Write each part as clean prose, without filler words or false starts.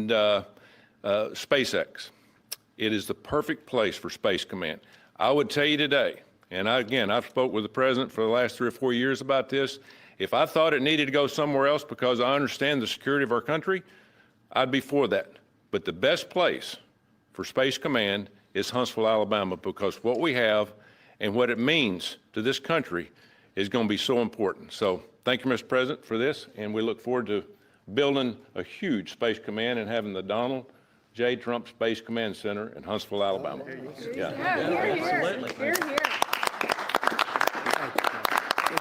mentioned SpaceX. It is the perfect place for Space Command. I would tell you today, and I've spoke with the president for the last 3 or 4 years about this. If I thought it needed to go somewhere else because I understand the security of our country, I'd be for that. But the best place for Space Command is Huntsville, Alabama, because what we have and what it means to this country is going to be so important. So thank you, Mr. President, for this, and we look forward to building a huge Space Command and having the Donald J. Trump Space Command Center in Huntsville, Alabama. Absolutely. Hear, hear.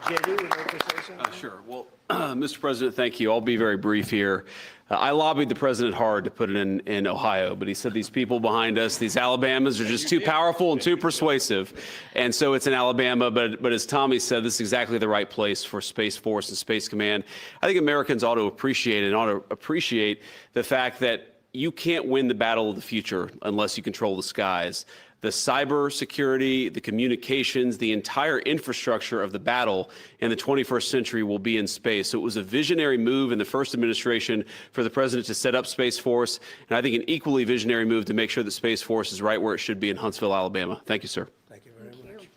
JD, would you like to say something? Sure. Well, Mr. President, thank you. I'll be very brief here. I lobbied the president hard to put it in Ohio, but he said these people behind us, these Alabamas, are just too powerful and too persuasive. And so it's in Alabama, but as Tommy said, this is exactly the right place for Space Force and Space Command. I think Americans ought to appreciate the fact that you can't win the battle of the future unless you control the skies. The cyber security, the communications, the entire infrastructure of the battle in the 21st century will be in space. So it was a visionary move in the first administration for the president to set up Space Force, and I think an equally visionary move to make sure that Space Force is right where it should be in Huntsville, Alabama. Thank you, sir. Thank you very much.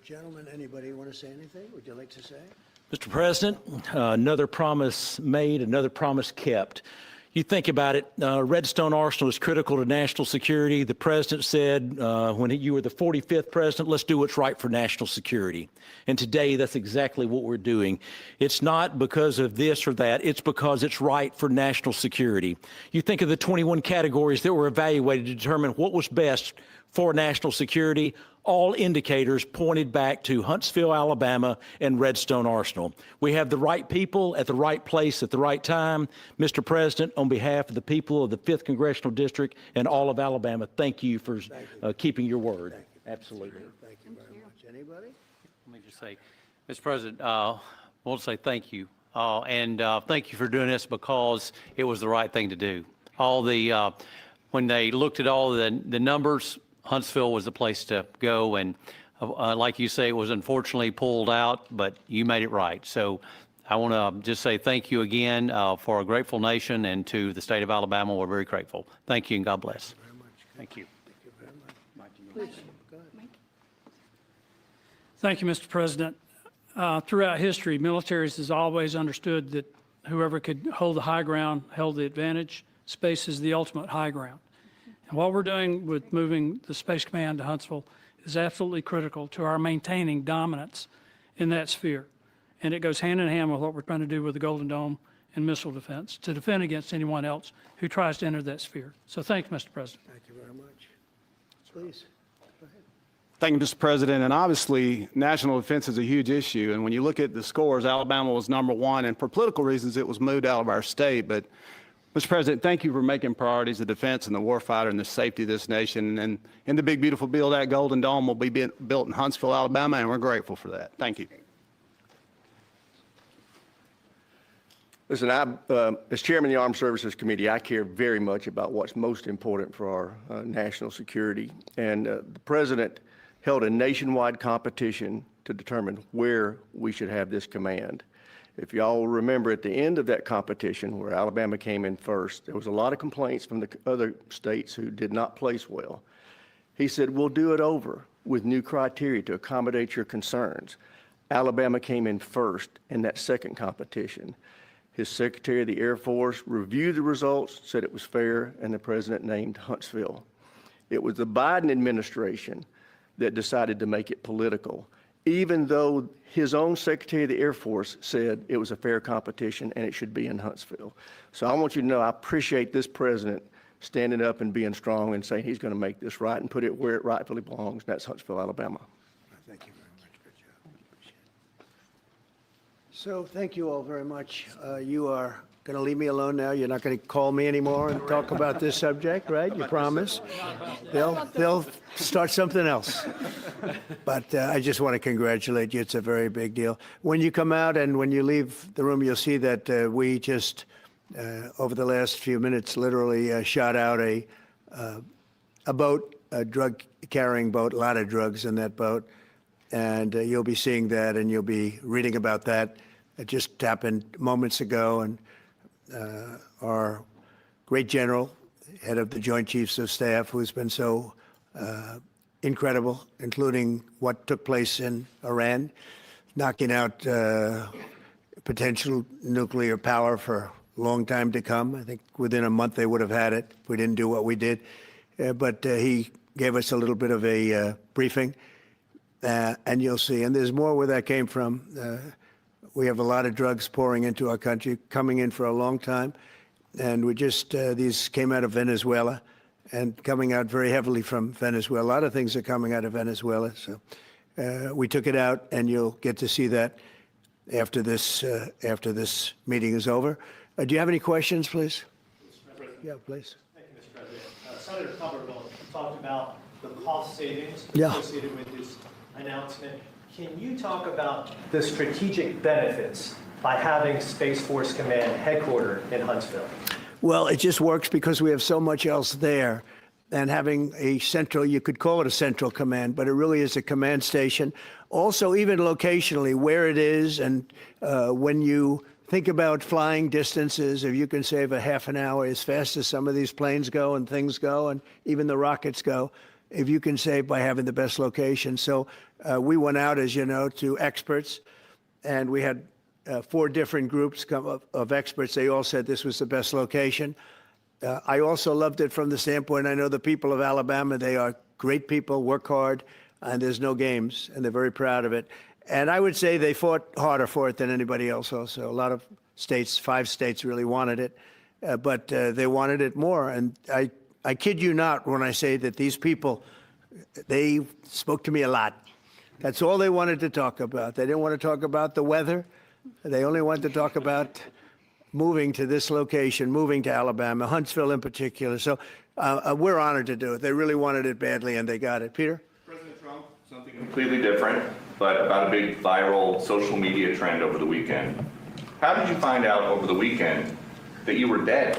Gentlemen, anybody want to say anything? Would you like to say? Mr. President, another promise made, another promise kept. You think about it, Redstone Arsenal is critical to national security. The president said when you were the 45th president, let's do what's right for national security. And today, that's exactly what we're doing. It's not because of this or that. It's because it's right for national security. You think of the 21 categories that were evaluated to determine what was best for national security. All indicators pointed back to Huntsville, Alabama, and Redstone Arsenal. We have the right people at the right place at the right time. Mr. President, on behalf of the people of the 5th Congressional District and all of Alabama, thank you for keeping your word. Thank you. Absolutely. Thank you very much. Anybody? Let me just say, Mr. President, I want to say thank you. And thank you for doing this because it was the right thing to do. When they looked at all the numbers, Huntsville was the place to go, and like you say, it was unfortunately pulled out, but you made it right. So I want to just say thank you again for a grateful nation, and to the state of Alabama, we're very grateful. Thank you, and God bless. Thank you very much. Thank you. Thank you very much. Please, go ahead. Thank you, Mr. President. Throughout history, militaries has always understood that whoever could hold the high ground held the advantage. Space is the ultimate high ground. And what we're doing with moving the Space Command to Huntsville is absolutely critical to our maintaining dominance in that sphere. And it goes hand in hand with what we're trying to do with the Golden Dome and missile defense to defend against anyone else who tries to enter that sphere. So thank you, Mr. President. Thank you very much. Please, go ahead. Thank you, Mr. President. And obviously, national defense is a huge issue. And when you look at the scores, Alabama was #1. And for political reasons, it was moved out of our state. But Mr. President, thank you for making priorities the defense and the warfighter and the safety of this nation. And in the big, beautiful bill, that Golden Dome will be built in Huntsville, Alabama, and we're grateful for that. Thank you. Listen, as chairman of the Armed Services Committee, I care very much about what's most important for our national security. And the president held a nationwide competition to determine where we should have this command. If y'all remember, at the end of that competition, where Alabama came in first, there was a lot of complaints from the other states who did not place well. He said, we'll do it over with new criteria to accommodate your concerns. Alabama came in first in that second competition. His Secretary of the Air Force reviewed the results, said it was fair, and the president named Huntsville. It was the Biden administration that decided to make it political, even though his own Secretary of the Air Force said it was a fair competition and it should be in Huntsville. So I want you to know I appreciate this president standing up and being strong and saying he's going to make this right and put it where it rightfully belongs, and that's Huntsville, Alabama. Thank you very much. Good job. Appreciate it. So thank you all very much. You are going to leave me alone now. You're not going to call me anymore and talk about this subject, right? You promise? They'll start something else. But I just want to congratulate you. It's a very big deal. When you come out and when you leave the room, you'll see that we just, over the last few minutes, literally shot out a boat, a drug-carrying boat, a lot of drugs in that boat. And you'll be seeing that and you'll be reading about that. It just happened moments ago, and our great general, head of the Joint Chiefs of Staff, who's been so incredible, including what took place in Iran, knocking out potential nuclear power for a long time to come. I think within a month they would have had it if we didn't do what we did. But he gave us a little bit of a briefing, and you'll see. And there's more where that came from. We have a lot of drugs pouring into our country, coming in for a long time. And we just, these came out of Venezuela and coming out very heavily from Venezuela. A lot of things are coming out of Venezuela. So we took it out, and you'll get to see that after this meeting is over. Do you have any questions, please? Yeah, please. Thank you, Mr. President. Senator Cumberland talked about the cost savings Yeah. associated with this announcement. Can you talk about the strategic benefits by having Space Force Command headquartered in Huntsville? Well, it just works because we have so much else there. And having a central, you could call it a central command, but it really is a command station. Also, even locationally, where it is, and when you think about flying distances, if you can save a half an hour as fast as some of these planes go and things go, and even the rockets go, if you can save by having the best location. So we went out, as you know, to experts, and we had 4 different groups of experts. They all said this was the best location. I also loved it from the standpoint, I know the people of Alabama, they are great people, work hard, and there's no games, and they're very proud of it. And I would say they fought harder for it than anybody else also. A lot of states, 5 states really wanted it, but they wanted it more. And I kid you not when I say that these people, they spoke to me a lot. That's all they wanted to talk about. They didn't want to talk about the weather. They only wanted to talk about moving to this location, moving to Alabama, Huntsville in particular. So we're honored to do it. They really wanted it badly, and they got it. Peter? President Trump, something completely different, but about a big viral social media trend over the weekend. How did you find out over the weekend that you were dead?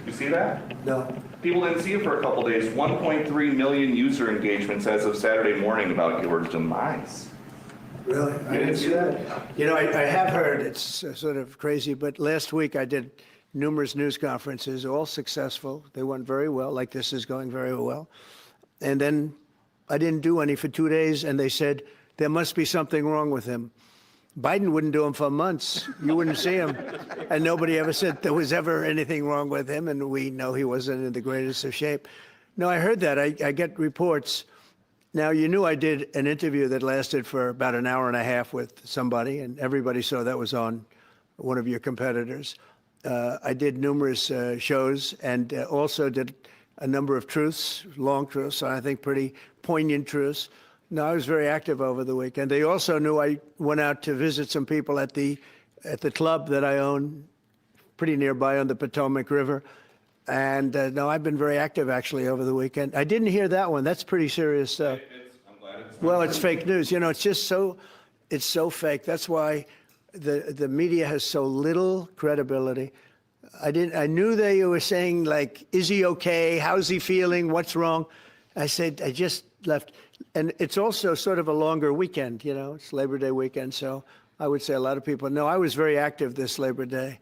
You see that? No. People didn't see it for a couple days. 1.3 million user engagements as of Saturday morning about your demise. Really? I didn't see that. You know, I have heard, it's sort of crazy, but last week I did numerous news conferences, all successful. They went very well, like this is going very well. And then I didn't do any for 2 days, and they said, there must be something wrong with him. Biden wouldn't do them for months. You wouldn't see him. And nobody ever said there was ever anything wrong with him, and we know he wasn't in the greatest of shape. No, I heard that. I get reports. Now, you knew I did an interview that lasted for about an hour and a half with somebody, and everybody saw that was on one of your competitors. I did numerous shows and also did a number of truths, long truths, I think pretty poignant truths. No, I was very active over the weekend. They also knew I went out to visit some people at the club that I own, pretty nearby on the Potomac River. And no, I've been very active actually over the weekend. I didn't hear that one. That's pretty serious stuff. I'm glad it's Well, it's fake news. You know, it's just it's so fake. That's why the media has so little credibility. I knew they were saying, like, is he okay? How's he feeling? What's wrong? I said, I just left. And it's also sort of a longer weekend, you know, it's Labor Day weekend. So I would say a lot of people know I was very active this Labor Day.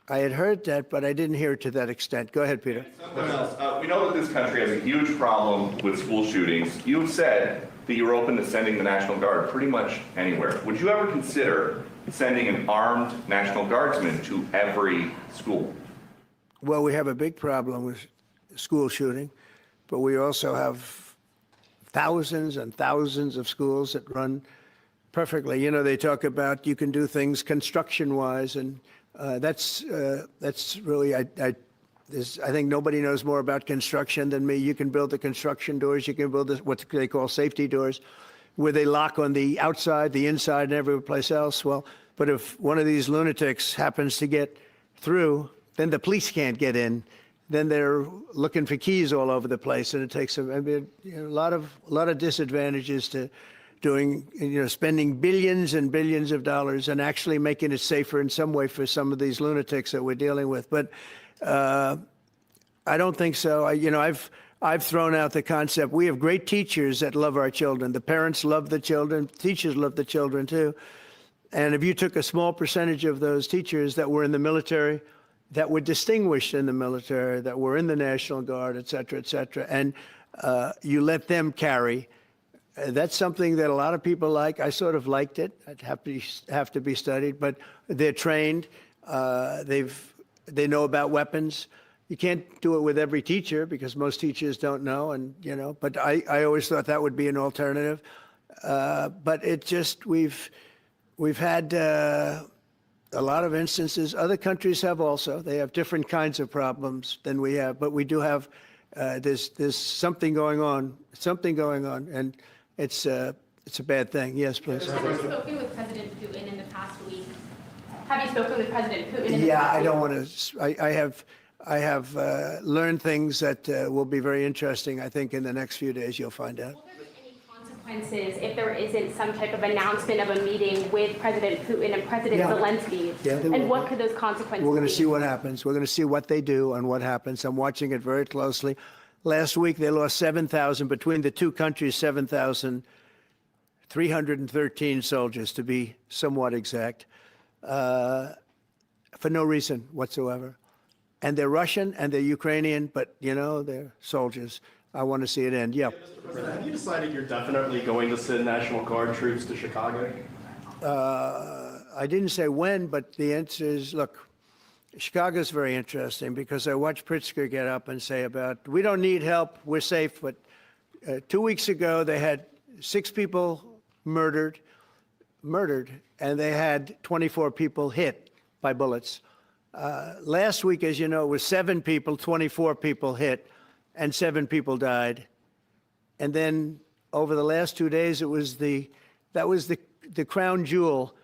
I had heard that, but I didn't hear it to that extent. Go ahead, Peter. something else. We know that this country has a huge problem with school shootings. You have said that you're open to sending the National Guard pretty much anywhere. Would you ever consider sending an armed National Guardsman to every school? Well, we have a big problem with school shooting, but we also have thousands and thousands of schools that run perfectly. You know, they talk about you can do things construction-wise, and that's really, I think nobody knows more about construction than me. You can build the construction doors. You can build what they call safety doors, where they lock on the outside, the inside, and every place else. Well, but if one of these lunatics happens to get through, then the police can't get in. Then they're looking for keys all over the place, and it takes a lot of disadvantages to doing, spending billions and billions of dollars and actually making it safer in some way for some of these lunatics that we're dealing with. But I don't think so. I've thrown out the concept. We have great teachers that love our children. The parents love the children. Teachers love the children too. And if you took a small percentage of those teachers that were in the military, that were distinguished in the military, that were in the National Guard, et cetera, and you let them carry. That's something that a lot of people like. I sort of liked it. It'd have to be studied, but they're trained. They know about weapons. You can't do it with every teacher because most teachers don't know, and But I always thought that would be an alternative. But it just we've had a lot of instances. Other countries have also. They have different kinds of problems than we have, but we do have. There's something going on. And it's a bad thing. Yes, please. Have you spoken with President Putin in the past week? Have you spoken with President Putin in the Yeah, past I week? don't want to. I have learned things that will be very interesting. I think in the next few days you'll find out. Will there be any consequences if there isn't some type of announcement of a meeting with President Putin and President Yeah. Zelensky? Yeah, there And will what be. could those consequences be? We're going to see what happens. We're going to see what they do and what happens. I'm watching it very closely. Last week they lost 7,000 between the two countries. 7,313 soldiers, to be somewhat exact, for no reason whatsoever. And they're Russian and they're Ukrainian, but they're soldiers. I want to see it end. Yeah. Have you decided you're definitely going to send National Guard troops to Chicago? I didn't say when, but the answer is, look, Chicago's very interesting because I watched Pritzker get up and say we don't need help, we're safe. But 2 weeks ago, they had 6 people murdered, and they had 24 people hit by bullets. Last week, as you know, it was 7 people, 24 people hit, and 7 people died. And then over the last 2 days, that was the crown jewel.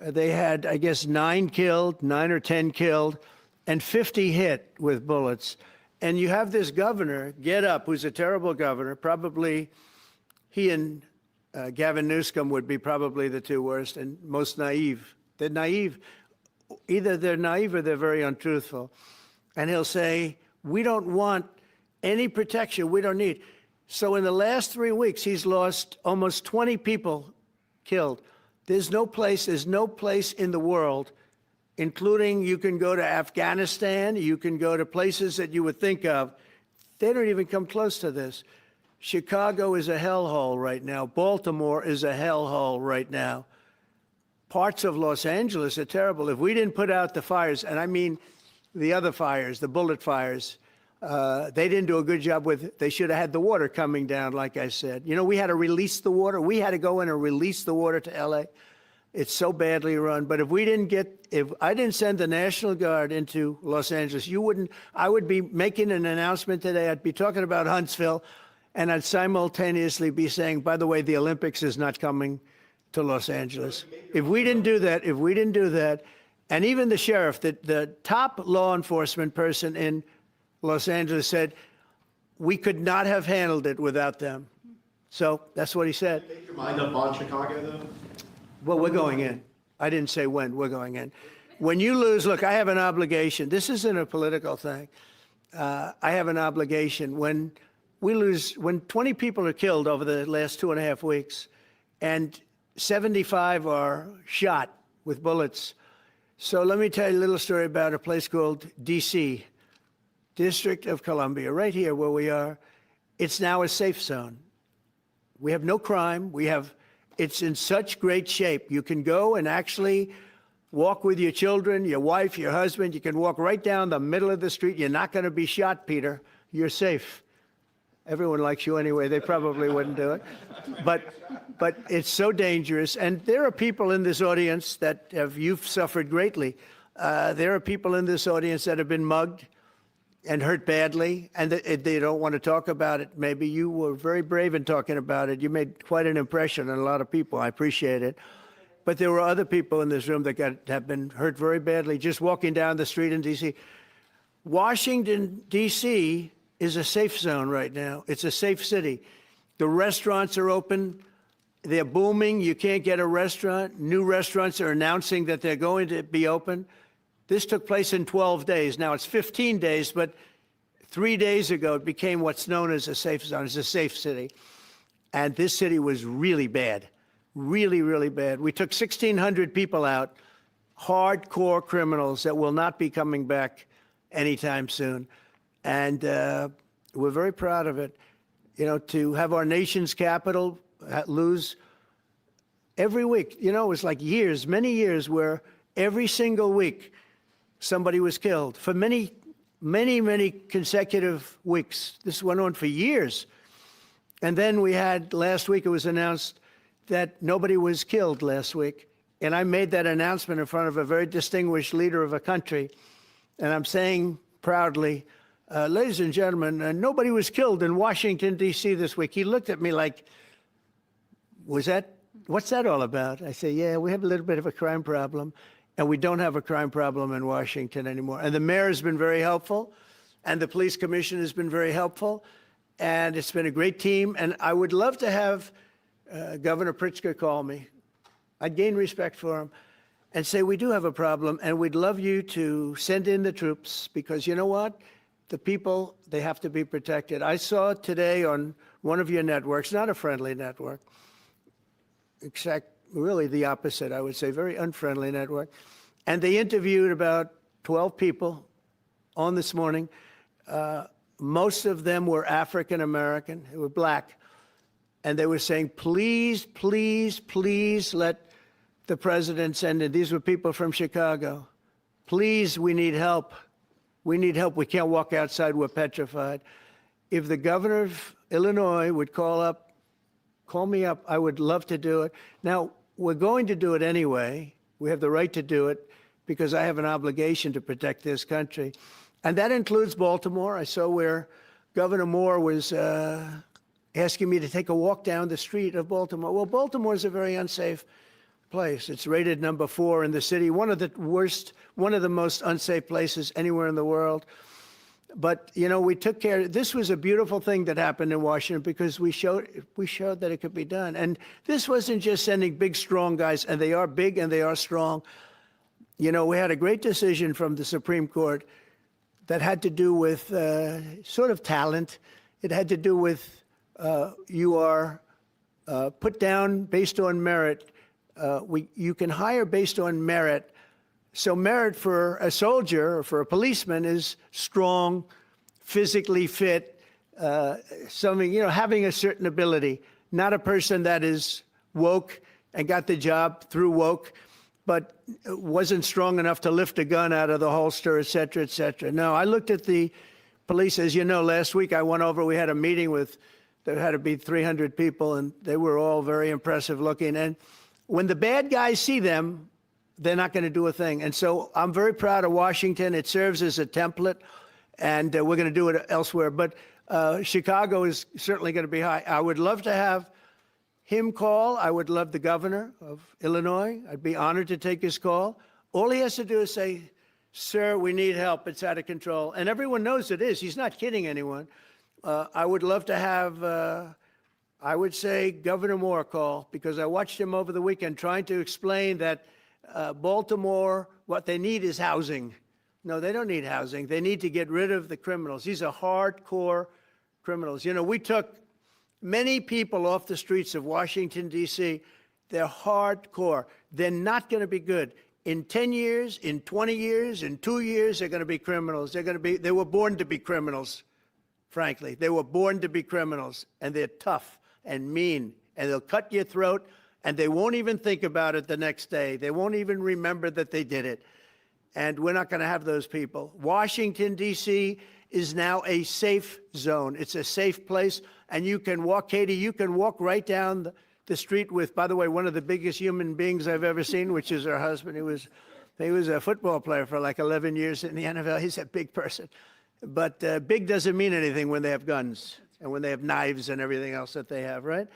They had, I guess, 9 killed, 9 or 10 killed, and 50 hit with bullets. And you have this governor get up, who's a terrible governor. Probably he and Gavin Newsom would be probably the 2 worst and most naive. They're naive. Either they're naive or they're very untruthful. And he'll say, we don't want any protection. We don't need. So in the last 3 weeks, he's lost almost 20 people killed. There's no place in the world, including you can go to Afghanistan, you can go to places that you would think of. They don't even come close to this. Chicago is a hellhole right now. Baltimore is a hellhole right now. Parts of Los Angeles are terrible. If we didn't put out the fires, and I mean the other fires, the bullet fires, they didn't do a good job with. They should have had the water coming down, like I said. We had to release the water. We had to go in and release the water to L.A. It's so badly run. But if I didn't send the National Guard into Los Angeles, I would be making an announcement today. I'd be talking about Huntsville, and I'd simultaneously be saying, by the way, the Olympics is not coming to Los Angeles. If we didn't do that, and even the sheriff, the top law enforcement person in Los Angeles said, we could not have handled it without them. So that's what he said. Make your mind up on Chicago, though? Well, we're going in. I didn't say when. We're going in. When you lose, look, I have an obligation. This isn't a political thing. I have an obligation. When 20 people are killed over the last 2.5 weeks, and 75 are shot with bullets. So let me tell you a little story about a place called D.C., District of Columbia, right here where we are. It's now a safe zone. We have no crime. It's in such great shape. You can go and actually walk with your children, your wife, your husband. You can walk right down the middle of the street. You're not going to be shot, Peter. You're safe. Everyone likes you anyway. They probably wouldn't do it. But it's so dangerous. And there are people in this audience you've suffered greatly. There are people in this audience that have been mugged and hurt badly, and they don't want to talk about it. Maybe you were very brave in talking about it. You made quite an impression on a lot of people. I appreciate it. But there were other people in this room that have been hurt very badly just walking down the street in D.C. Washington, D.C. is a safe zone right now. It's a safe city. The restaurants are open. They're booming. You can't get a restaurant. New restaurants are announcing that they're going to be open. This took place in 12 days. Now it's 15 days, but 3 days ago it became what's known as a safe zone. It's a safe city. And this city was really bad, really, really bad. We took 1,600 people out, hardcore criminals that will not be coming back anytime soon. And we're very proud of it. You know, to have our nation's capital lose every week, you know, it was like years, many years, where every single week somebody was killed for many, many, many consecutive weeks. This went on for years. And then we had, last week it was announced that nobody was killed last week. And I made that announcement in front of a very distinguished leader of a country. And I'm saying proudly, ladies and gentlemen, nobody was killed in Washington, D.C. this week. He looked at me like, what's that all about? I say, yeah, we have a little bit of a crime problem, and we don't have a crime problem in Washington anymore. And the mayor has been very helpful, and the police commission has been very helpful, and it's been a great team. And I would love to have Governor Pritzker call me. I'd gain respect for him and say, we do have a problem, and we'd love you to send in the troops, because you know what? The people, they have to be protected. I saw today on one of your networks, not a friendly network, really the opposite, I would say, very unfriendly network. And they interviewed about 12 people on this morning. Most of them were African American, they were black. And they were saying, please, please, please let the president send in. These were people from Chicago. Please, we need help. We need help. We can't walk outside. We're petrified. If the governor of Illinois would call me up, I would love to do it. Now, we're going to do it anyway. We have the right to do it because I have an obligation to protect this country. And that includes Baltimore. I saw where Governor Moore was asking me to take a walk down the street of Baltimore. Well, Baltimore is a very unsafe place. It's rated number 4 in the city, one of the most unsafe places anywhere in the world. But, you know, we took care. This was a beautiful thing that happened in Washington because we showed that it could be done. And this wasn't just sending big, strong guys, and they are big and they are strong. You know, we had a great decision from the Supreme Court that had to do with sort of talent. It had to do with you are put down based on merit. You can hire based on merit. So merit for a soldier or for a policeman is strong, physically fit, something, you know, having a certain ability, not a person that is woke and got the job through woke, but wasn't strong enough to lift a gun out of the holster, et cetera, et cetera. No, I looked at the police. As you know, last week I went over, we had a meeting with, there had to be 300 people, and they were all very impressive looking. And when the bad guys see them, they're not going to do a thing. And so I'm very proud of Washington. It serves as a template, and we're going to do it elsewhere. But Chicago is certainly going to be high. I would love to have him call. I would love the governor of Illinois. I'd be honored to take his call. All he has to do is say, sir, we need help. It's out of control. And everyone knows it is. He's not kidding anyone. I would love to have, I would say, Governor Moore call, because I watched him over the weekend trying to explain that Baltimore, what they need is housing. No, they don't need housing. They need to get rid of the criminals. These are hardcore criminals. You know, we took many people off the streets of Washington, D.C. They're hardcore. They're not going to be good. In 10 years, in 20 years, in 2 years, they're going to be criminals. They were born to be criminals, frankly. They were born to be criminals, and they're tough and mean, and they'll cut your throat, and they won't even think about it the next day. They won't even remember that they did it. And we're not going to have those people. Washington, D.C. is now a safe zone. It's a safe place, and you can walk, Katie, you can walk right down the street with, by the way, one of the biggest human beings I've ever seen, which is her husband. He was a football player for like 11 years in the NFL. He's a big person. But big doesn't mean anything when they have guns and when they have knives and everything else that they have, right?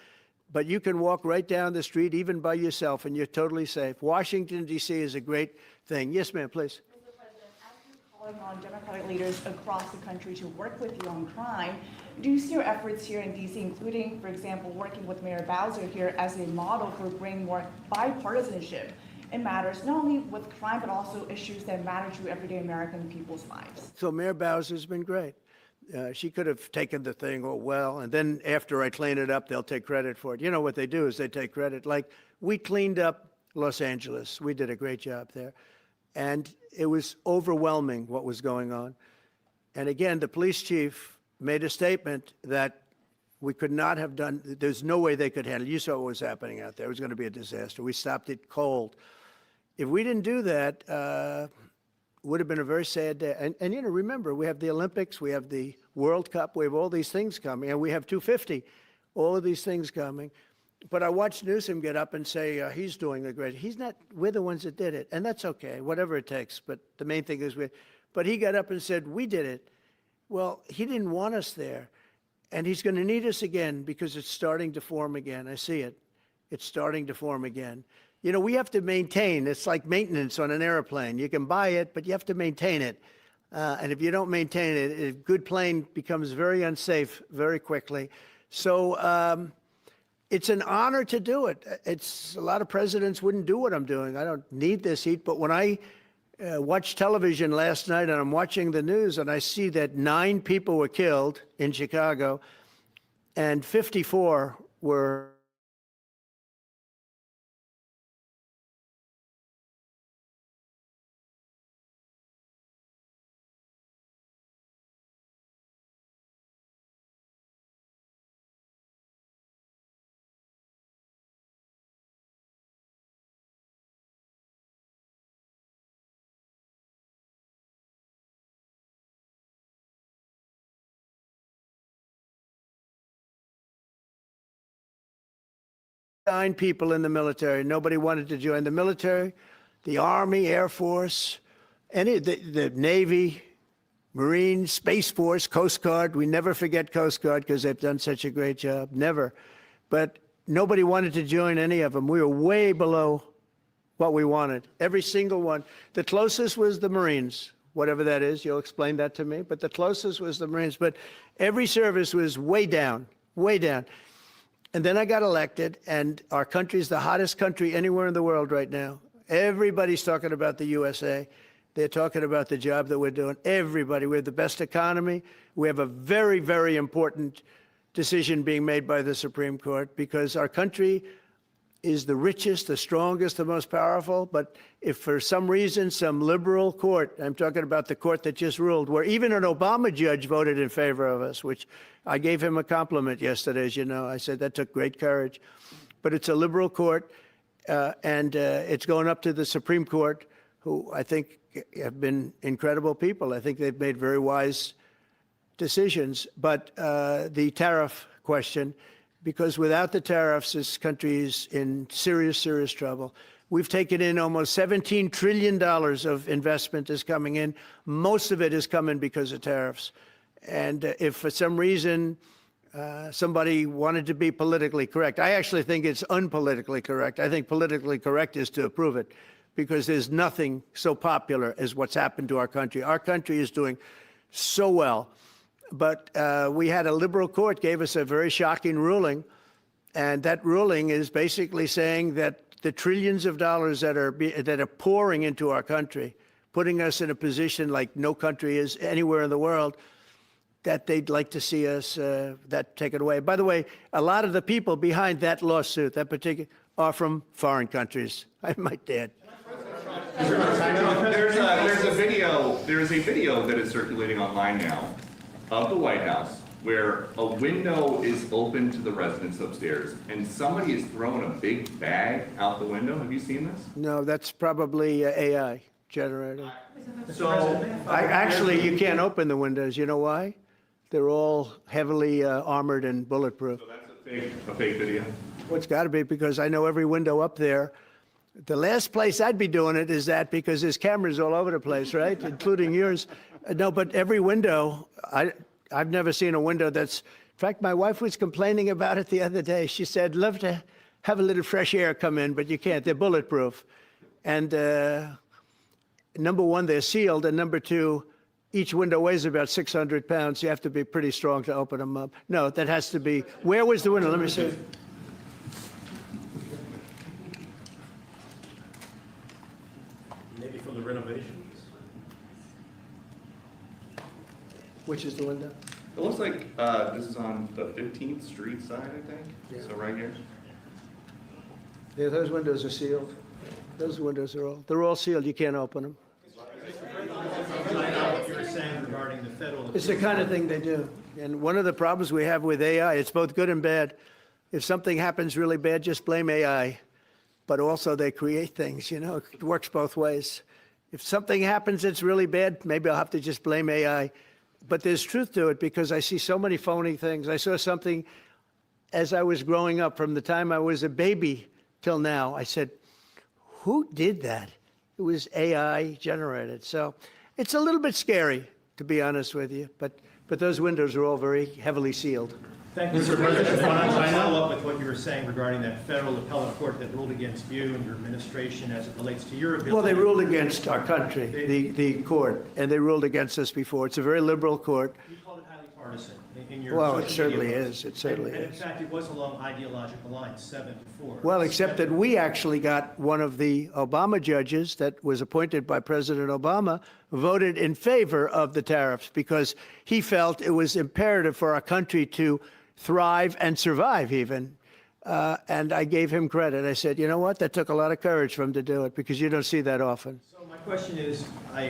But you can walk right down the street, even by yourself, and you're totally safe. Washington, D.C. is a great thing. Yes, ma'am, please. Mr. President, as you're calling on Democratic leaders across the country to work with you on crime, do you see your efforts here in D.C., including, for example, working with Mayor Bowser here as a model for bringing more bipartisanship in matters not only with crime, but also issues that matter to everyday American people's lives? So Mayor Bowser's been great. She could have taken the thing, oh, well, and then after I clean it up, they'll take credit for it. You know what they do is they take credit. Like, we cleaned up Los Angeles. We did a great job there. And it was overwhelming what was going on. And again, the police chief made a statement that we could not have done, there's no way they could handle it. You saw what was happening out there. It was going to be a disaster. We stopped it cold. If we didn't do that, it would have been a very sad day. And you know, remember, we have the Olympics, we have the World Cup, we have all these things coming, and we have 250, all of these things coming. But I watched Newsom get up and say he's doing a great, he's not, we're the ones that did it. And that's okay, whatever it takes. But the main thing is but he got up and said, we did it. Well, he didn't want us there. And he's going to need us again because it's starting to form again. I see it. It's starting to form again. You know, we have to maintain. It's like maintenance on an airplane. You can buy it, but you have to maintain it. And if you don't maintain it, a good plane becomes very unsafe very quickly. So it's an honor to do it. It's a lot of presidents wouldn't do what I'm doing. I don't need this heat. But when I watched television last night and I'm watching the news and I see that 9 people were killed in Chicago and 54 were people in the military. Nobody wanted to join the military, the Army, Air Force, the Navy, Marines, Space Force, Coast Guard. We never forget Coast Guard because they've done such a great job. Never. But nobody wanted to join any of them. We were way below what we wanted. Every single one. The closest was the Marines, whatever that is. You'll explain that to me. But the closest was the Marines. But every service was way down, way down. And then I got elected, and our country is the hottest country anywhere in the world right now. Everybody's talking about the USA. They're talking about the job that we're doing. Everybody. We have the best economy. We have a very, very important decision being made by the Supreme Court because our country is the richest, the strongest, the most powerful. But if for some reason some liberal court, I'm talking about the court that just ruled, where even an Obama judge voted in favor of us, which I gave him a compliment yesterday, as you know. I said that took great courage. But it's a liberal court, and it's going up to the Supreme Court, who I think have been incredible people. I think they've made very wise decisions. But the tariff question, because without the tariffs, this country is in serious, serious trouble. We've taken in almost $17 trillion of investment is coming in. Most of it is coming because of tariffs. And if for some reason somebody wanted to be politically correct, I actually think it's unpolitically correct. I think politically correct is to approve it because there's nothing so popular as what's happened to our country. Our country is doing so well. But we had a liberal court gave us a very shocking ruling, and that ruling is basically saying that the trillions of dollars that are pouring into our country, putting us in a position like no country is anywhere in the world, that they'd like to see us that taken away. By the way, a lot of the people behind that lawsuit, that particular, are from foreign countries. I might add. There's a video that is circulating online now of the White House where a window is open to the residents upstairs and somebody has thrown a big bag out the window. Have you seen this? No, that's probably AI generated. So Actually, you can't open the windows. You know why? They're all heavily armored and bulletproof. So that's a fake video. Well, it's got to be because I know every window up there. The last place I'd be doing it is that because there's cameras all over the place, right? Including yours. No, but every window, I've never seen a window that's, in fact, my wife was complaining about it the other day. She said, love to have a little fresh air come in, but you can't. They're bulletproof. And number one, they're sealed. And number two, each window weighs about 600 pounds. You have to be pretty strong to open them up. No, that has to be, where was the window? Let me see. Maybe from the renovations. Which is the window? It looks like this is on the 15th Street side, I think. Yeah. So right here. Yeah, those windows are sealed. Those windows are they're all sealed. You can't open them. federal. It's the kind of thing they do. And one of the problems we have with AI, it's both good and bad. If something happens really bad, just blame AI. But also they create things, you know, it works both ways. If something happens that's really bad, maybe I'll have to just blame AI. But there's truth to it because I see so many phony things. I saw something as I was growing up, from the time I was a baby till now. I said, who did that? It was AI generated. So it's a little bit scary, to be honest with you. But those windows are all very heavily sealed. Thank you, Mr. President. I want to follow up with what you were saying regarding that federal appellate court that ruled against you and your administration as it relates to your ability. Well, they ruled against our country, the court, and they ruled against us before. It's a very liberal court. You called it highly partisan in your. Well, it social certainly media is. posts. It certainly And in is. fact, it was along ideological lines, 7-4. Well, except that we actually got one of the Obama judges that was appointed by President Obama voted in favor of the tariffs because he felt it was imperative for our country to thrive and survive even. And I gave him credit. I said, you know what? That took a lot of courage for him to do it because you don't see that often. So my question is, I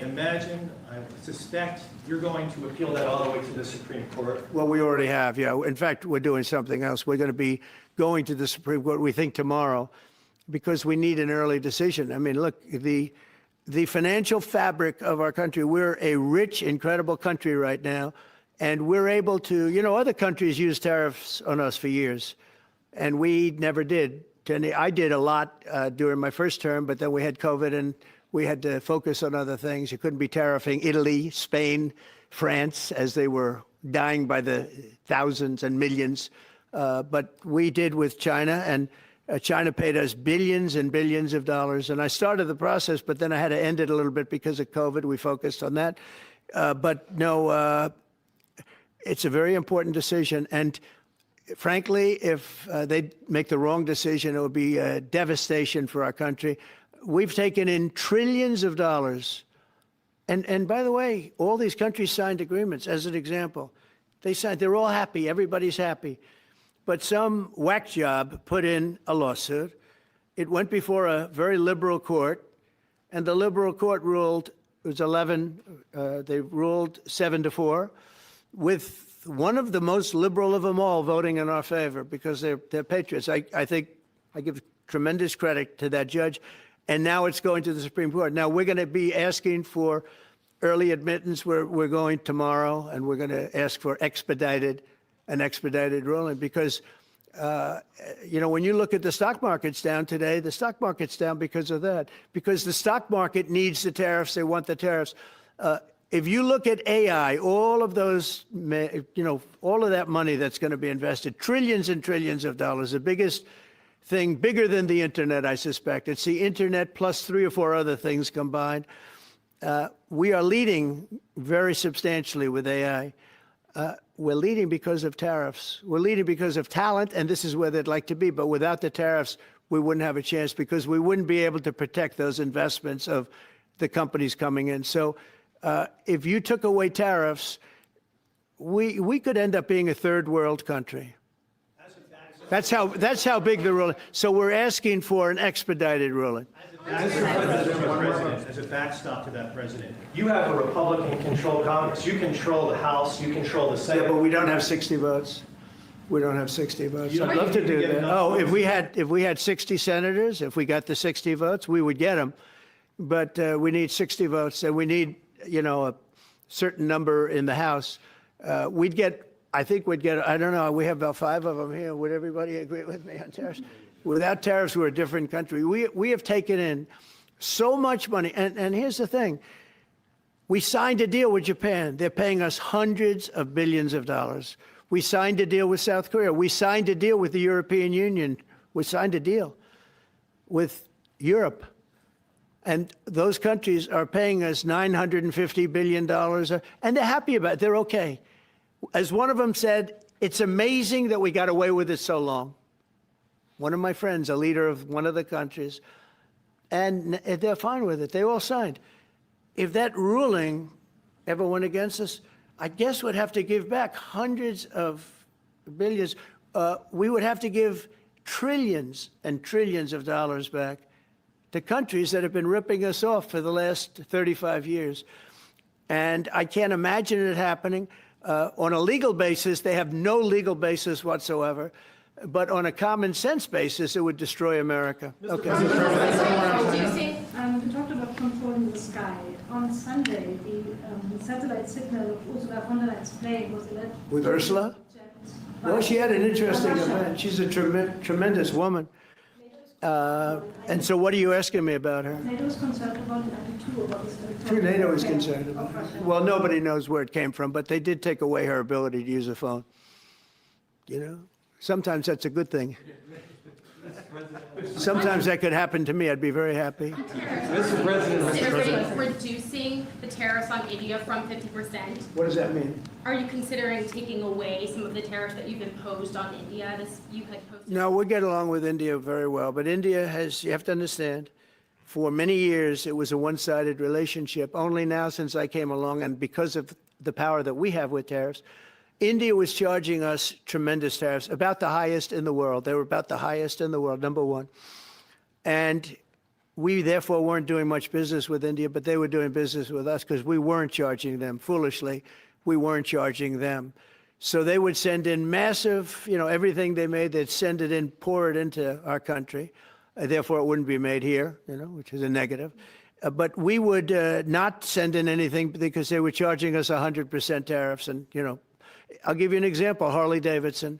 suspect you're going to appeal that all the way to the Supreme Court. Well, we already have, yeah. In fact, we're doing something else. We're going to be going to the Supreme Court, we think, tomorrow, because we need an early decision. I mean, look, the financial fabric of our country, we're a rich, incredible country right now, and we're able to, you know, other countries use tariffs on us for years, and we never did. I did a lot during my first term, but then we had COVID, and we had to focus on other things. You couldn't be tariffing Italy, Spain, France, as they were dying by the thousands and millions. But we did with China, and China paid us billions and billions of dollars. And I started the process, but then I had to end it a little bit because of COVID. We focused on that. But no, it's a very important decision. And frankly, if they make the wrong decision, it would be a devastation for our country. We've taken in trillions of dollars. And by the way, all these countries signed agreements, as an example. They're all happy. Everybody's happy. But some whack job put in a lawsuit. It went before a very liberal court, and the liberal court ruled, it was 11, they ruled 7-4, with one of the most liberal of them all voting in our favor because they're patriots. I think I give tremendous credit to that judge. And now it's going to the Supreme Court. Now we're going to be asking for early admittance. We're going tomorrow, and we're going to ask for an expedited ruling because, you know, when you look at the stock market's down today, the stock market's down because of that, because the stock market needs the tariffs. They want the tariffs. If you look at AI, all of those, you know, all of that money that's going to be invested, trillions and trillions of dollars, the biggest thing, bigger than the internet, I suspect. It's the internet plus 3 or 4 other things combined. We are leading very substantially with AI. We're leading because of tariffs. We're leading because of talent, and this is where they'd like to be. But without the tariffs, we wouldn't have a chance because we wouldn't be able to protect those investments of the companies coming in. So if you took away tariffs, we could end up being a third world country. That's how big the ruling. So we're asking for an expedited ruling. As a backstop to that, President, you have a Republican-controlled Congress. You control the House. You control the Senate. Yeah, but we don't have 60 votes. We don't have 60 votes. You don't I'd love to think you do can get that. enough Oh, votes? if we had 60 senators, if we got the 60 votes, we would get them. But we need 60 votes, and we need, you know, a certain number in the House. We'd get. I think we'd get. I don't know. We have about 5 of them here. Would everybody agree with me on tariffs? Without tariffs, we're a different country. We have taken in so much money, and here's the thing. We signed a deal with Japan. They're paying us hundreds of billions of dollars. We signed a deal with South Korea. We signed a deal with the European Union. We signed a deal with Europe. And those countries are paying us $950 billion, and they're happy about it. They're okay. As one of them said, it's amazing that we got away with it so long. One of my friends, a leader of one of the countries, and they're fine with it. They all signed. If that ruling ever went against us, I guess we'd have to give back hundreds of billions. We would have to give trillions and trillions of dollars back to countries that have been ripping us off for the last 35 years. And I can't imagine it happening. On a legal basis, they have no legal basis whatsoever. But on a common sense basis, it would destroy America. Okay. We talked about controlling the sky. On Sunday, the satellite signal of Ursula von der Leyen's plane was elected. With Ursula? Well, she had an interesting event. She's a tremendous woman. And so what are you asking me about her? NATO is concerned about it, too, about this. True, NATO is concerned about it. Well, nobody knows where it came from, but they did take away her ability to use a phone. You know, sometimes that's a good thing. Sometimes that could happen to me. I'd be very happy. Mr. President. Reducing the tariffs on India from 50%. What does that mean? Are you considering taking away some of the tariffs that you've imposed on India? You had posted. No, we get along with India very well, but India has, you have to understand, for many years it was a one-sided relationship. Only now, since I came along, and because of the power that we have with tariffs, India was charging us tremendous tariffs, about the highest in the world. They were about the highest in the world, number one. And we therefore weren't doing much business with India, but they were doing business with us because we weren't charging them. Foolishly, we weren't charging them. So they would send in massive, everything they made, they'd send it in, pour it into our country. Therefore, it wouldn't be made here, which is a negative. But we would not send in anything because they were charging us 100% tariffs. And, I'll give you an example, Harley Davidson.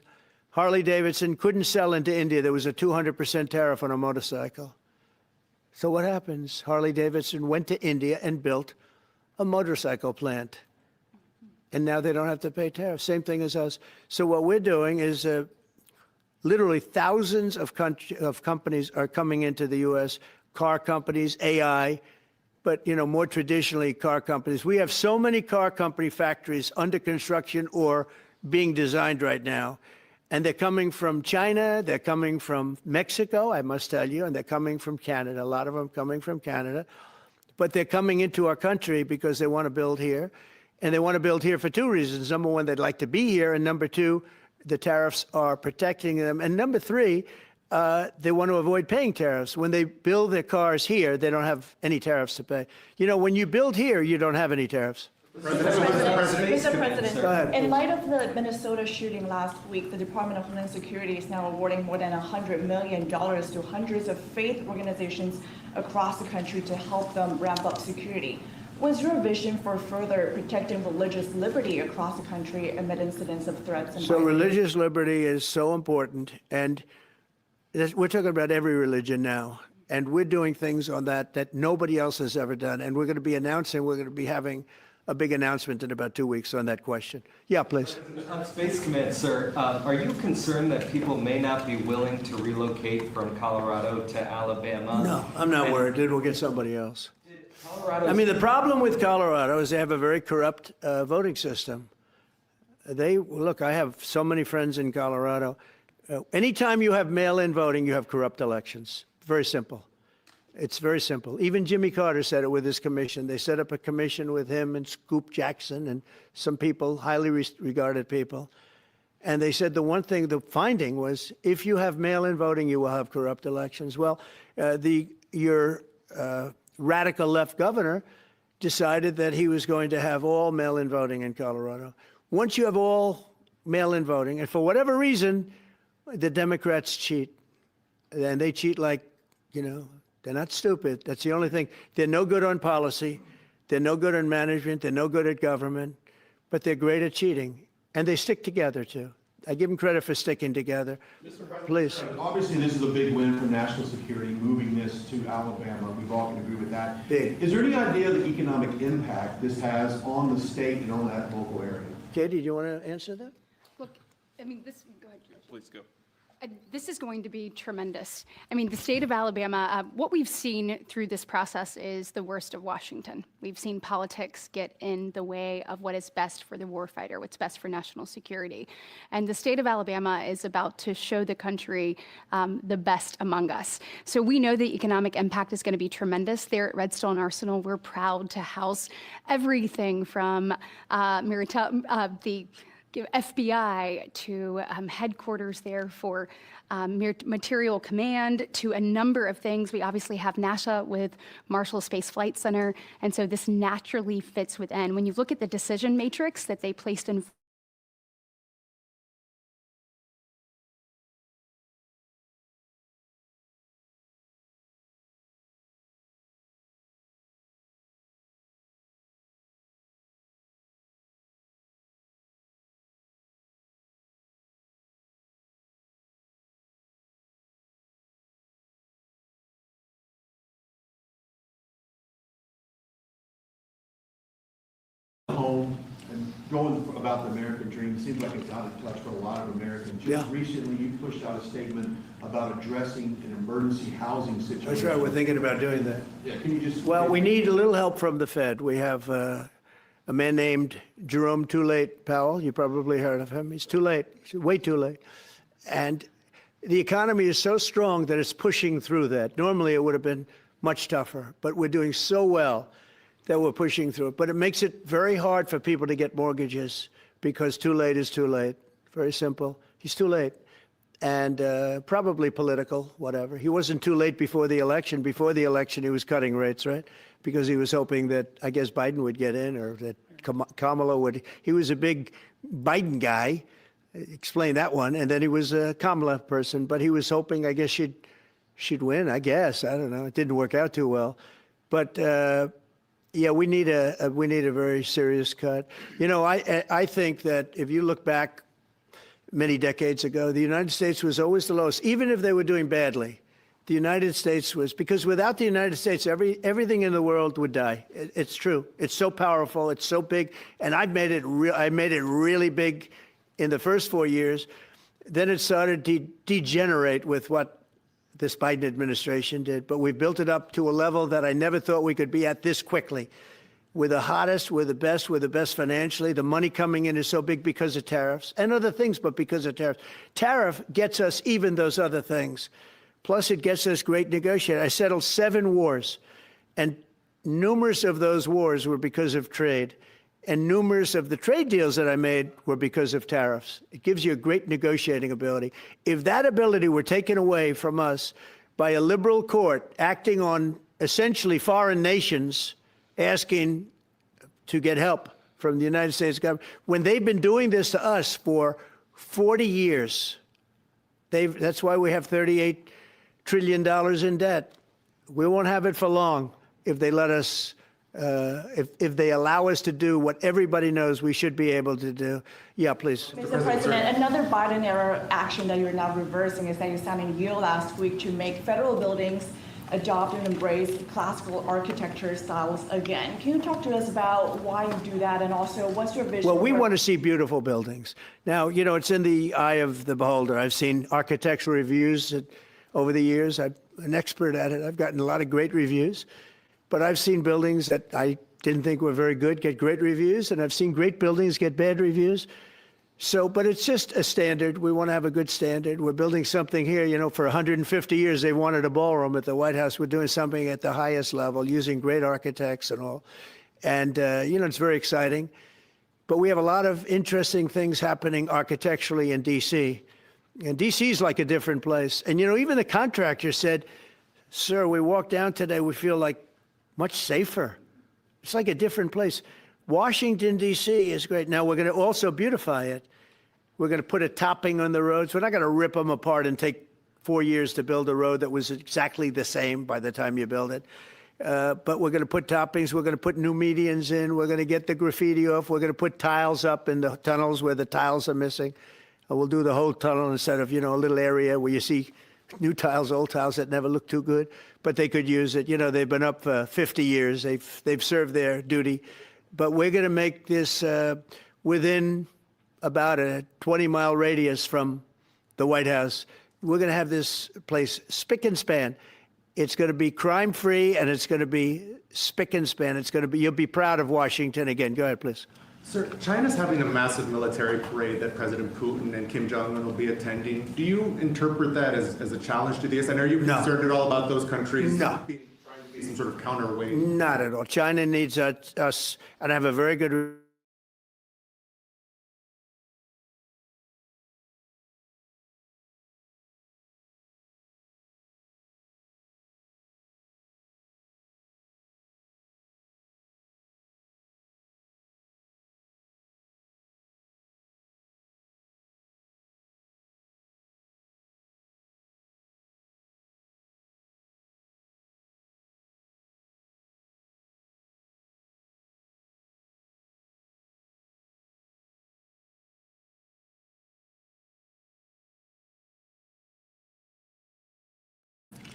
Harley Davidson couldn't sell into India. There was a 200% tariff on a motorcycle. So what happens? Harley Davidson went to India and built a motorcycle plant. And now they don't have to pay tariffs. Same thing as us. So what we're doing is literally thousands of companies are coming into the U.S., car companies, AI, but, more traditionally, car companies. We have so many car company factories under construction or being designed right now. And they're coming from China, they're coming from Mexico, I must tell you, and they're coming from Canada, a lot of them coming from Canada. But they're coming into our country because they want to build here. And they want to build here for two reasons. Number one, they'd like to be here. And number two, the tariffs are protecting them. And number three, they want to avoid paying tariffs. When they build their cars here, they don't have any tariffs to pay. When you build here, you don't have any tariffs. Mr. President, Go ahead, in please. light of the Minnesota shooting last week, the Department of Homeland Security is now awarding more than $100 million to hundreds of faith organizations across the country to help them ramp up security. What's your vision for further protecting religious liberty across the country amid incidents of threats and So violence? religious liberty is so important. And we're talking about every religion now. And we're doing things on that nobody else has ever done. And we're going to be having a big announcement in about 2 weeks on that question. Yeah, please. On Space Command, sir, are you concerned that people may not be willing to relocate from Colorado to Alabama? No, I'm not worried. We'll get somebody else. Colorado. I mean, the problem with Colorado is they have a very corrupt voting system. Look, I have so many friends in Colorado. Anytime you have mail-in voting, you have corrupt elections. Very simple. It's very simple. Even Jimmy Carter said it with his commission. They set up a commission with him and Scoop Jackson and some people, highly regarded people. And they said the finding was, if you have mail-in voting, you will have corrupt elections. Well, your radical left governor decided that he was going to have all mail-in voting in Colorado. Once you have all mail-in voting, and for whatever reason, the Democrats cheat. And they cheat like, they're not stupid. That's the only thing. They're no good on policy. They're no good on management. They're no good at government. But they're great at cheating. And they stick together, too. I give them credit for sticking together. Mr. President, Please. Obviously, this is a big win for national security, moving this to Alabama. We've all can agree with that. Big. Is there any idea of the economic impact this has on the state and on that local area? Katie, do you want to answer that? Look, I mean, go ahead. Please go. This is going to be tremendous. I mean, the state of Alabama, what we've seen through this process is the worst of Washington. We've seen politics get in the way of what is best for the warfighter, what's best for national security. And the state of Alabama is about to show the country the best among us. So we know the economic impact is going to be tremendous. There at Redstone Arsenal, we're proud to house everything from the FBI to headquarters there for material command to a number of things. We obviously have NASA with Marshall Space Flight Center, and so this naturally fits within. When you look at the decision matrix that they placed in home and going about the American dream seems like it's out of touch for a lot of Americans. Yeah. Just recently, you pushed out a statement about addressing an emergency housing situation. That's right, we're thinking about doing that. Yeah, can you just? Well, we need a little help from the Fed. We have a man named Jerome Too Late Powell. You probably heard of him. He's too late, way too late. And the economy is so strong that it's pushing through that. Normally, it would have been much tougher, but we're doing so well that we're pushing through it. But it makes it very hard for people to get mortgages because too late is too late. Very simple. He's too late. And probably political, whatever. He wasn't too late before the election. Before the election, he was cutting rates, right? Because he was hoping that, I guess, Biden would get in or that Kamala would. He was a big Biden guy. Explain that one. And then he was a Kamala person. But he was hoping, I guess, she'd win, I guess. I don't know. It didn't work out too well. But yeah, we need a very serious cut. You know, I think that if you look back many decades ago, the United States was always the lowest, even if they were doing badly. The United States was, because without the United States, everything in the world would die. It's true. It's so powerful. It's so big, and I made it really big in the first 4 years. Then it started to degenerate with what this Biden administration did, but we built it up to a level that I never thought we could be at this quickly. We're the hottest, we're the best financially. The money coming in is so big because of tariffs and other things, but because of tariffs. Tariff gets us even those other things. Plus, it gets us great negotiating. I settled 7 wars, and numerous of those wars were because of trade. And numerous of the trade deals that I made were because of tariffs. It gives you a great negotiating ability. If that ability were taken away from us by a liberal court acting on essentially foreign nations asking to get help from the United States government, when they've been doing this to us for 40 years, that's why we have $38 trillion in debt. We won't have it for long if they let us if they allow us to do what everybody knows we should be able to do. Yeah, please. Mr. President, another Biden-era action that you're now reversing is that you signed a deal last week to make federal buildings adopt and embrace classical architecture styles again. Can you talk to us about why you do that, and also what's your vision? Well, we want to see beautiful buildings. Now, you know, it's in the eye of the beholder. I've seen architectural reviews over the years. I'm an expert at it. I've gotten a lot of great reviews. But I've seen buildings that I didn't think were very good get great reviews, and I've seen great buildings get bad reviews. So, but it's just a standard. We want to have a good standard. We're building something here, you know, for 150 years they wanted a ballroom at the White House. We're doing something at the highest level using great architects and all. And, you know, it's very exciting. But we have a lot of interesting things happening architecturally in D.C. And D.C. is like a different place. And, you know, even the contractor said, sir, we walked down today, we feel like much safer. It's like a different place. Washington, D.C. is great. Now, we're going to also beautify it. We're going to put a topping on the roads. We're not going to rip them apart and take 4 years to build a road that was exactly the same by the time you build it. But we're going to put toppings. We're going to put new medians in. We're going to get the graffiti off. We're going to put tiles up in the tunnels where the tiles are missing. And we'll do the whole tunnel instead of, you know, a little area where you see new tiles, old tiles that never look too good, but they could use it. You know, they've been up for 50 years. They've served their duty. But we're going to make this within about a 20-mile radius from the White House. We're going to have this place spick and span. It's going to be crime-free, and it's going to be spick and span. It's going to be, you'll be proud of Washington again. Go ahead, please. Sir, China's having a massive military parade that President Putin and Kim Jong-un will be attending. Do you interpret that as a challenge to this? And are you concerned at all about those countries trying to be some sort of counterweight? Not at all. China needs us, and I have a very good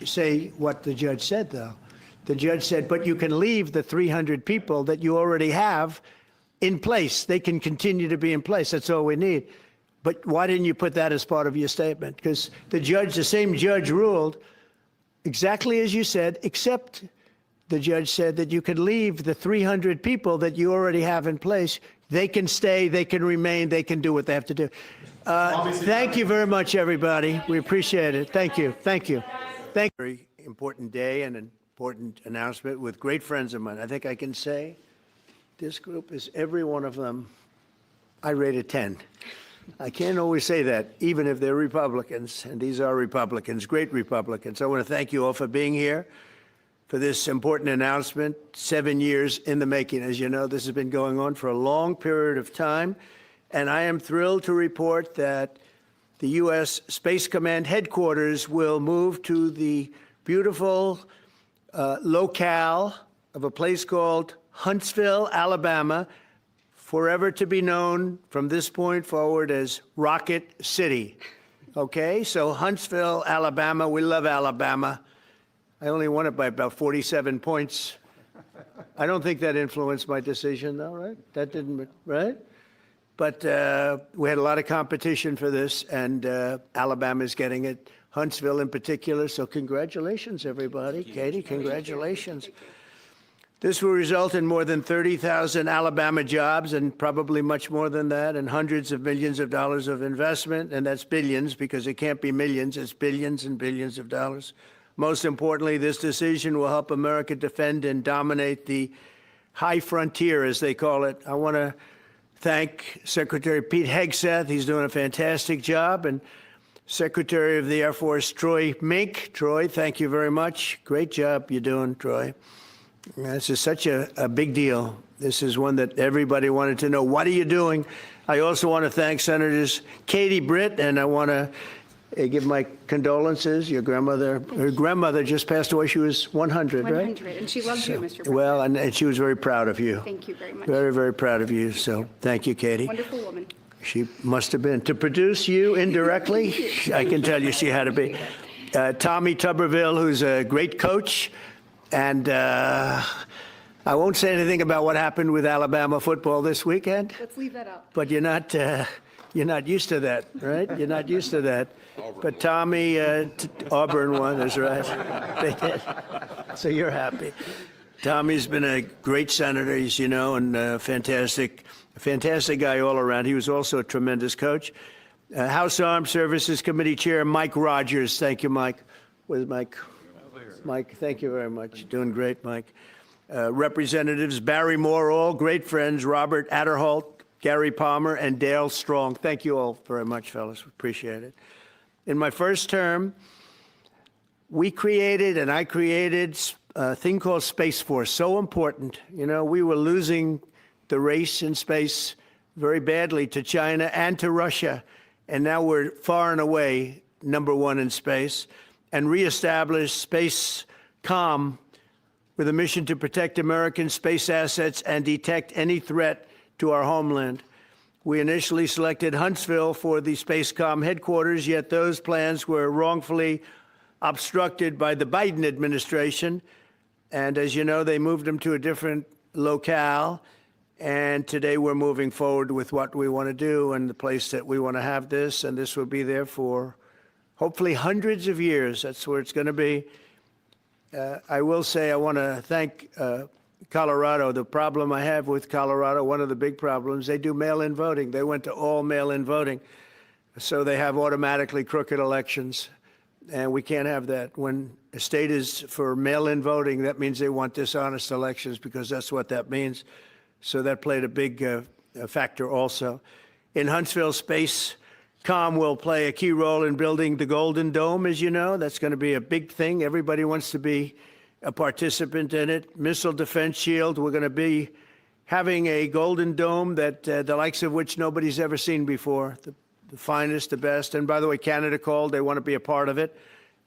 say what the judge said, though. The judge said, but you can leave the 300 people that you already have in place. They can continue to be in place. That's all we need. But why didn't you put that as part of your statement? Because the same judge ruled exactly as you said, except the judge said that you can leave the 300 people that you already have in place. They can stay, they can remain, they can do what they have to do. Thank you very much, everybody. We appreciate it. Thank you. Thank you. Thank you. Very important day and an important announcement with great friends of mine. I think I can say this group is every one of them. I rate a 10. I can't always say that, even if they're Republicans, and these are Republicans, great Republicans. I want to thank you all for being here for this important announcement, 7 years in the making. As you know, this has been going on for a long period of time, and I am thrilled to report that the U.S. Space Command headquarters will move to the beautiful locale of a place called Huntsville, Alabama, forever to be known from this point forward as Rocket City. Okay, so Huntsville, Alabama, we love Alabama. I only won it by about 47 points. I don't think that influenced my decision, though, right? That didn't, right? But we had a lot of competition for this, and Alabama's getting it, Huntsville in particular, so congratulations, everybody. Katie, congratulations. This will result in more than 30,000 Alabama jobs and probably much more than that, and hundreds of millions of dollars of investment, and that's billions because it can't be millions, it's billions and billions of dollars. Most importantly, this decision will help America defend and dominate the high frontier, as they call it. I want to thank Secretary Pete Hegseth. He's doing a fantastic job, and Secretary of the Air Force Troy Mink. Troy, thank you very much. Great job you're doing, Troy. This is such a big deal. This is one that everybody wanted to know. What are you doing? I also want to thank Senators Katie Britt, and I want to give my condolences. Your grandmother, her grandmother just passed away. She was 100, right? 100, and she loves you, Mr. President. Well, and she was very proud of you. Thank you very much. Very, very proud of you. So thank you, Katie. Wonderful woman. She must have been. To produce you indirectly, I can tell you she had to be. Tommy Tuberville, who's a great coach. And I won't say anything about what happened with Alabama football this weekend. Let's leave that out. But you're not used to that, right? You're not used to that. But Tommy, Auburn won, that's right. They did. So you're happy. Tommy's been a great senator, as you know, and a fantastic guy all around. He was also a tremendous coach. House Armed Services Committee Chair Mike Rogers. Thank you, Mike. Where's Mike? Mike, thank you very much. Doing great, Mike. Representatives Barry Moore, all great friends, Robert Adderholt, Gary Palmer, and Dale Strong. Thank you all very much, fellas. Appreciate it. In my first term, I created a thing called Space Force, so important. You know, we were losing the race in space very badly to China and to Russia, and now we're far and away #1 in space, and reestablished SpaceCom with a mission to protect American space assets and detect any threat to our homeland. We initially selected Huntsville for the SpaceCom headquarters, yet those plans were wrongfully obstructed by the Biden administration. And as you know, they moved them to a different locale. And today we're moving forward with what we want to do and the place that we want to have this. And this will be there for hopefully hundreds of years. That's where it's going to be. I will say I want to thank Colorado. The problem I have with Colorado, one of the big problems, they do mail-in voting. They went to all mail-in voting. So they have automatically crooked elections. And we can't have that. When a state is for mail-in voting, that means they want dishonest elections because that's what that means. So that played a big factor also. In Huntsville, SpaceCom will play a key role in building the Golden Dome, as you know. That's going to be a big thing. Everybody wants to be a participant in it. Missile Defense Shield, we're going to be having a Golden Dome that the likes of which nobody's ever seen before. The finest, the best. And by the way, Canada called. They want to be a part of it,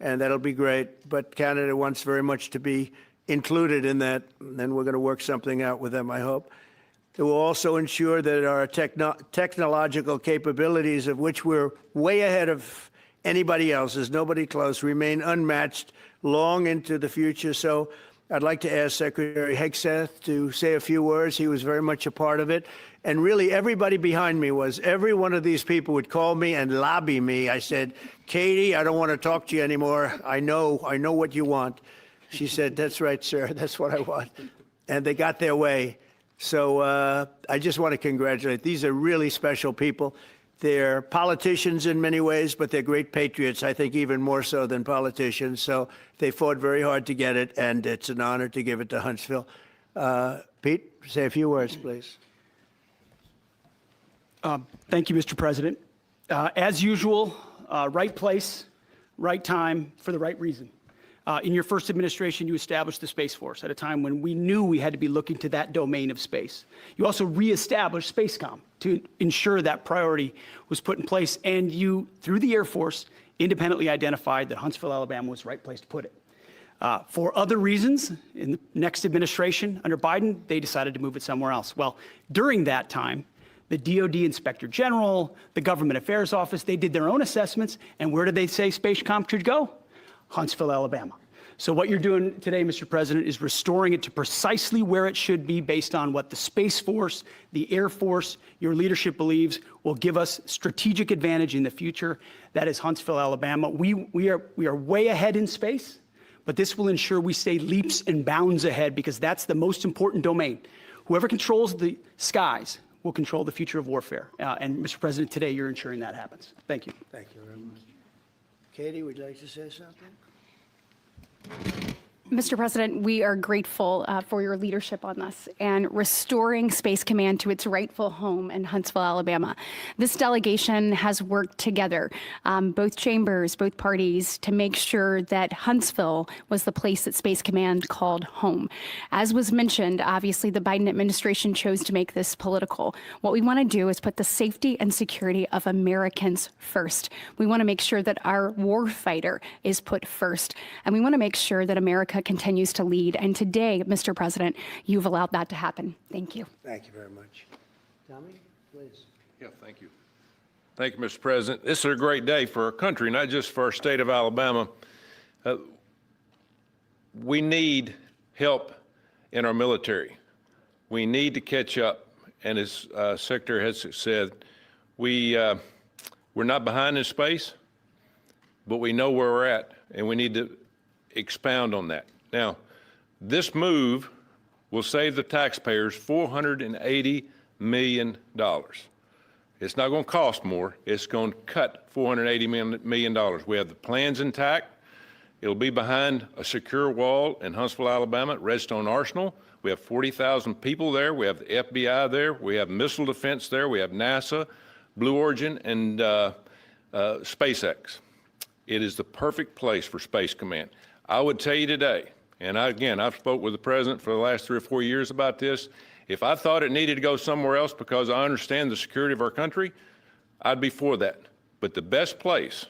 and that'll be great. But Canada wants very much to be included in that, and we're going to work something out with them, I hope. It will also ensure that our technological capabilities, of which we're way ahead of anybody else, there's nobody close, remain unmatched long into the future. So I'd like to ask Secretary Hegseth to say a few words. He was very much a part of it. And really, everybody behind me was. Every one of these people would call me and lobby me. I said, Katie, I don't want to talk to you anymore. I know what you want. She said, that's right, sir. That's what I want. And they got their way. So I just want to congratulate. These are really special people. They're politicians in many ways, but they're great patriots, I think even more so than politicians. So they fought very hard to get it, and it's an honor to give it to Huntsville. Pete, say a few words, please. Thank you, Mr. President. As usual, right place, right time, for the right reason. In your first administration, you established the Space Force at a time when we knew we had to be looking to that domain of space. You also reestablished SpaceCom to ensure that priority was put in place, and you, through the Air Force, independently identified that Huntsville, Alabama was the right place to put it. For other reasons, in the next administration under Biden, they decided to move it somewhere else. Well, during that time, the DoD Inspector General, the Government Affairs Office, they did their own assessments, and where did they say SpaceCom should go? Huntsville, Alabama. So what you're doing today, Mr. President, is restoring it to precisely where it should be based on what the Space Force, the Air Force, your leadership believes will give us strategic advantage in the future. That is Huntsville, Alabama. We are way ahead in space, but this will ensure we stay leaps and bounds ahead because that's the most important domain. Whoever controls the skies will control the future of warfare. And Mr. President, today you're ensuring that happens. Thank you. Thank you very much. Katie, would you like to say something? Mr. President, we are grateful for your leadership on this and restoring Space Command to its rightful home in Huntsville, Alabama. This delegation has worked together, both chambers, both parties, to make sure that Huntsville was the place that Space Command called home. As was mentioned, obviously the Biden administration chose to make this political. What we want to do is put the safety and security of Americans first. We want to make sure that our war fighter is put first, and we want to make sure that America continues to lead. And today, Mr. President, you've allowed that to happen. Thank you. Thank you very much. Tommy, please. Yeah, thank you. Thank you, Mr. President. This is a great day for our country, not just for our state of Alabama. We need help in our military. We need to catch up. And as Secretary Hegseth said, we're not behind in space, but we know where we're at, and we need to expound on that. Now, this move will save the taxpayers $480 million. It's not going to cost more. It's going to cut $480 million. We have the plans intact. It'll be behind a secure wall in Huntsville, Alabama at Redstone Arsenal. We have 40,000 people there. We have the FBI there. We have missile defense there. We have NASA, Blue Origin, and SpaceX. It is the perfect place for Space Command. I would tell you today, and I've spoke with the president for the last 3 or 4 years about this. If I thought it needed to go somewhere else because I understand the security of our country, I'd be for that. But the best place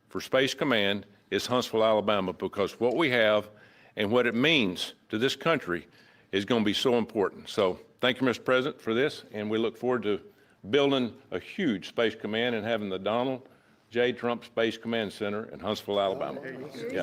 for Space Command is Huntsville, Alabama, because what we have and what it means to this country is going to be so important. So thank you, Mr. President, for this, and we look forward to building a huge Space Command and having the Donald J. Trump Space Command Center in Huntsville, Alabama. Absolutely.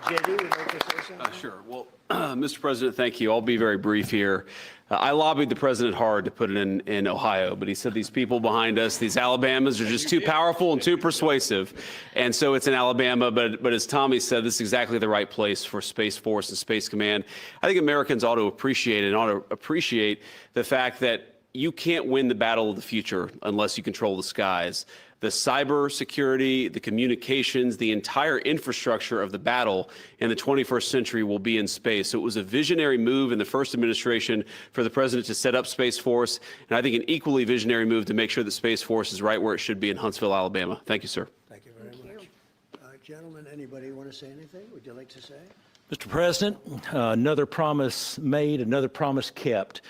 JD, would you like to say something? Sure. Well, Mr. President, thank you. I'll be very brief here. I lobbied the president hard to put it in Ohio, but he said these people behind us, these Alabamas, are just too powerful and too persuasive. And so it's in Alabama, but as Tommy said, this is exactly the right place for Space Force and Space Command. I think Americans ought to appreciate the fact that you can't win the battle of the future unless you control the skies. The cyber security, the communications, the entire infrastructure of the battle in the 21st century will be in space. So it was a visionary move in the first administration for the president to set up Space Force, and I think an equally visionary move to make sure that Space Force is right where it should be in Huntsville, Alabama. Thank you, sir. Thank you very much. Gentlemen, anybody want to say anything? Would you like to say? Mr. President, another promise made, another promise kept.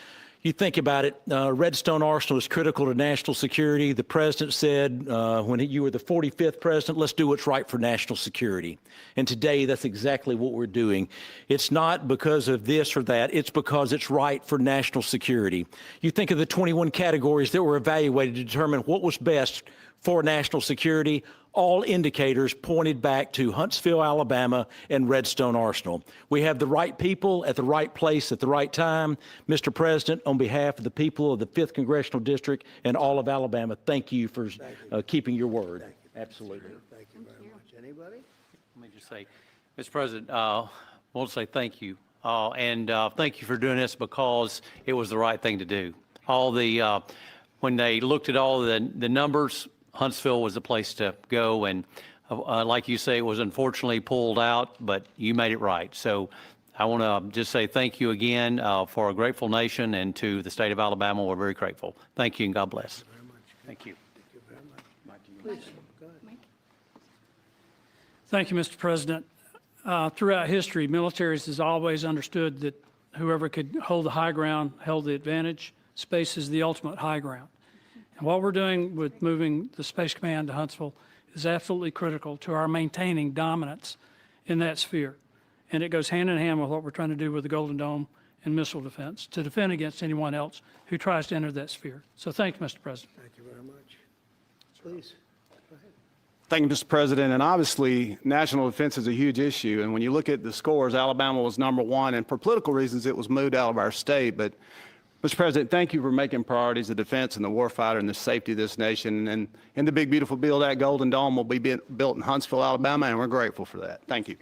You think about it, Redstone Arsenal is critical to national security. The president said when you were the 45th president, let's do what's right for national security. And today, that's exactly what we're doing. It's not because of this or that. It's because it's right for national security. You think of the 21 categories that were evaluated to determine what was best for national security. all indicators pointed back to Huntsville, Alabama, and Redstone Arsenal. We have the right people at the right place at the right time. Mr. President, on behalf of the people of the 5th Congressional District and all of Alabama, thank you for keeping your word. Absolutely. Thank you very much. Anybody? Let me just say, Mr. President, I want to say thank you. And thank you for doing this because it was the right thing to do. When they looked at all the numbers, Huntsville was the place to go. And like you say, it was unfortunately pulled out, but you made it right. So I want to just say thank you again for a grateful nation, and to the state of Alabama, we're very grateful. Thank you and God bless. Thank you. Thank you very much. Please, go ahead. Thank you, Mr. President. Throughout history, militaries has always understood that whoever could hold the high ground held the advantage. Space is the ultimate high ground. And what we're doing with moving the Space Command to Huntsville is absolutely critical to our maintaining dominance in that sphere. And it goes hand in hand with what we're trying to do with the Golden Dome and missile defense, to defend against anyone else who tries to enter that sphere. So thank you, Mr. President. Thank you very much. Please. Thank you, Mr. President. And obviously, national defense is a huge issue. And when you look at the scores, Alabama was #1. And for political reasons, it was moved out of our state. But, Mr. President, thank you for making priorities the defense and the warfighter and the safety of this nation. And in the big, beautiful bill, that Golden Dome will be built in Huntsville, Alabama, and we're grateful for that. Thank you.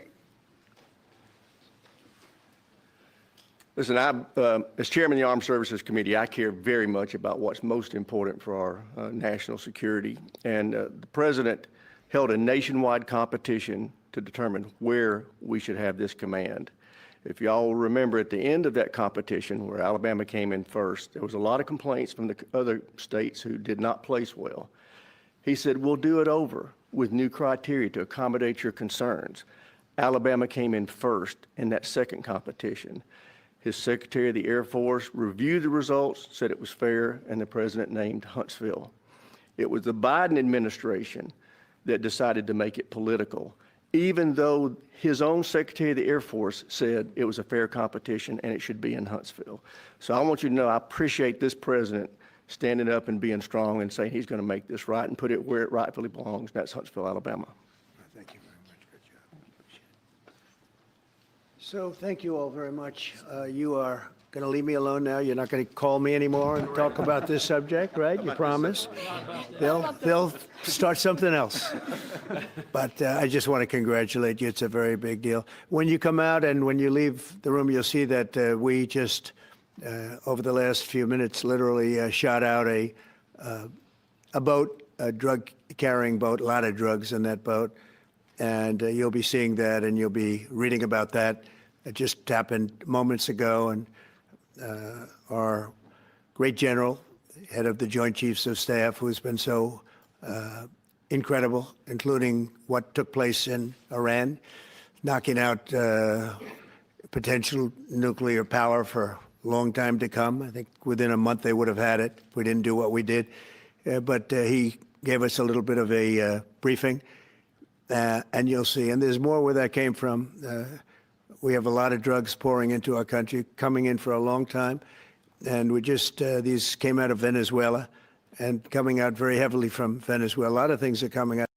Listen, as chairman of the Armed Services Committee, I care very much about what's most important for our national security. And the president held a nationwide competition to determine where we should have this command. If y'all remember, at the end of that competition, where Alabama came in first, there was a lot of complaints from the other states who did not place well. He said, we'll do it over with new criteria to accommodate your concerns. Alabama came in first in that second competition. His Secretary of the Air Force reviewed the results, said it was fair, and the president named Huntsville. It was the Biden administration that decided to make it political, even though his own Secretary of the Air Force said it was a fair competition and it should be in Huntsville. So I want you to know I appreciate this president standing up and being strong and saying he's going to make this right and put it where it rightfully belongs, and that's Huntsville, Alabama. Thank you very much. Good job. So thank you all very much. You are going to leave me alone now? You're not going to call me anymore and talk about this subject, right? You promise? They'll start something else. But I just want to congratulate you. It's a very big deal. When you come out and when you leave the room, you'll see that we just, over the last few minutes, literally shot out a boat, a drug-carrying boat, a lot of drugs in that boat. And you'll be seeing that and you'll be reading about that. It just happened moments ago, and our great general, head of the Joint Chiefs of Staff, who's been so incredible, including what took place in Iran, knocking out potential nuclear power for a long time to come. I think within a month they would have had it if we didn't do what we did. But he gave us a little bit of a briefing, and you'll see. And there's more where that came from. We have a lot of drugs pouring into our country, coming in for a long time. And we just, these came out of Venezuela and coming out very heavily from Venezuela. A lot of things are coming out.